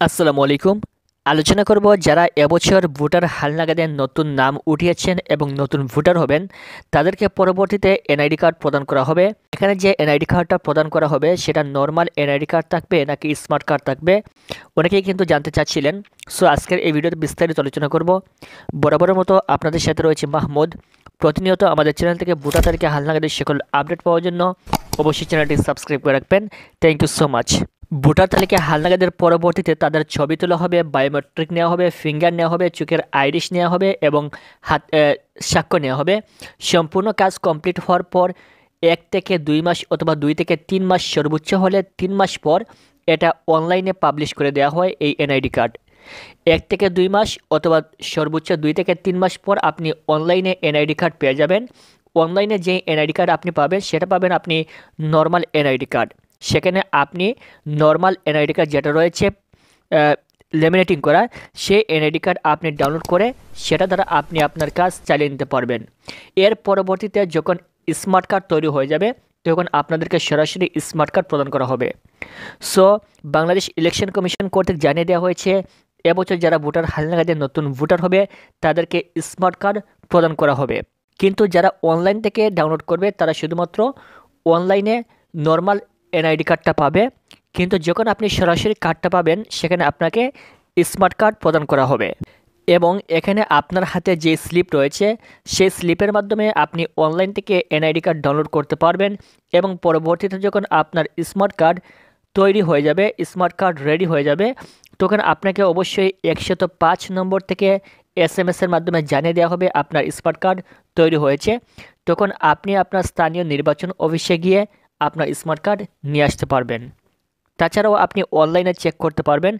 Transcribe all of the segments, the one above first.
আসসালামু আলাইকুম। আলোচনা করব যারা এবছর ভোটার হালনাগাদে নতুন নাম উঠিয়েছেন এবং নতুন ভোটার হবেন তাদেরকে পরবর্তীতে এনআইডি কার্ড প্রদান করা হবে। এখানে যে এনআইডি কার্ডটা প্রদান করা হবে সেটা নর্মাল এনআইডি কার্ড থাকবে নাকি স্মার্ট কার্ড থাকবে, অনেকেই কিন্তু জানতে চাচ্ছিলেন। সো আজকের এই ভিডিওতে বিস্তারিত আলোচনা করব। বরাবরের মতো আপনাদের সাথে রয়েছে মাহমুদ। প্রতিনিয়ত আমাদের চ্যানেল থেকে ভোটার তালিকা হালনাগাদের সকল আপডেট পাওয়ার জন্য অবশ্যই চ্যানেলটি সাবস্ক্রাইব করে রাখবেন। Thank you so much. Voter তালিকায় হালনাগাদের পরবর্তীতে তাদের ছবি তোলা হবে, বায়োমেট্রিক নেওয়া হবে, ফিঙ্গার নেওয়া হবে, চোখের আইরিশ নেওয়া হবে এবং সাক্ষ্য নেওয়া হবে। সম্পূর্ণ কাজ কমপ্লিট হওয়ার পর 1 থেকে 2 মাস অথবা 2 থেকে 3 মাস, সর্বোচ্চ হলে 3 মাস পর এটা অনলাইনে পাবলিশ করে দেওয়া হয় এই এনআইডি কার্ড। 1 থেকে 2 মাস অথবা সর্বোচ্চ 2 থেকে 3 মাস পর আপনি অনলাইনে এনআইডি কার্ড পেয়ে যাবেন। অনলাইনে যে এনআইডি কার্ড আপনি পাবেন সেটা পাবেন আপনি নর্মাল এনআইডি কার্ড। সেখানে আপনি নর্মাল এনআইডি কার্ড যেটা রয়েছে লেমিনেটিং করা, সেই এনআইডি কার্ড আপনি ডাউনলোড করে সেটা দ্বারা আপনি আপনার কাজ চালিয়ে নিতে পারবেন। এর পরবর্তীতে যখন স্মার্ট কার্ড তৈরি হয়ে যাবে তখন আপনাদেরকে সরাসরি স্মার্ট কার্ড প্রদান করা হবে। সো বাংলাদেশ ইলেকশন কমিশন কর্তৃক জানিয়ে দেওয়া হয়েছে এবছর যারা ভোটার হালনাগাদে নতুন ভোটার হবে তাদেরকে স্মার্ট কার্ড প্রদান করা হবে। কিন্তু যারা অনলাইন থেকে ডাউনলোড করবে তারা শুধুমাত্র অনলাইনে নর্মাল এনআইডি কার্ডটা পাবে, কিন্তু যখন আপনি সরাসরি কার্ডটা পাবেন সেখানে আপনাকে স্মার্ট কার্ড প্রদান করা হবে। এবং এখানে আপনার হাতে যে স্লিপ রয়েছে সেই স্লিপের মাধ্যমে আপনি অনলাইন থেকে এনআইডি কার্ড ডাউনলোড করতে পারবেন এবং পরবর্তীতে যখন আপনার স্মার্ট কার্ড তৈরি হয়ে যাবে, স্মার্ট কার্ড রেডি হয়ে যাবে, তখন আপনাকে অবশ্যই 105 নম্বর থেকে SMS-এর মাধ্যমে জানিয়ে দেওয়া হবে আপনার স্মার্ট কার্ড তৈরি হয়েছে। তখন আপনি আপনার স্থানীয় নির্বাচন অফিসে গিয়ে আপনার স্মার্ট কার্ড নিয়ে আসতে পারবেন। তাছাড়াও আপনি অনলাইনে চেক করতে পারবেন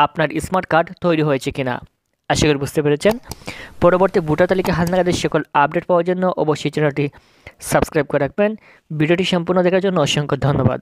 আপনার স্মার্ট কার্ড তৈরি হয়েছে কিনা। আশা করি বুঝতে পেরেছেন। পরবর্তী ভোটার তালিকা হালনাগাদের সকল আপডেট পাওয়ার জন্য অবশ্যই চ্যানেলটি সাবস্ক্রাইব করে রাখবেন। ভিডিওটি সম্পূর্ণ দেখার জন্য অসংখ্য ধন্যবাদ।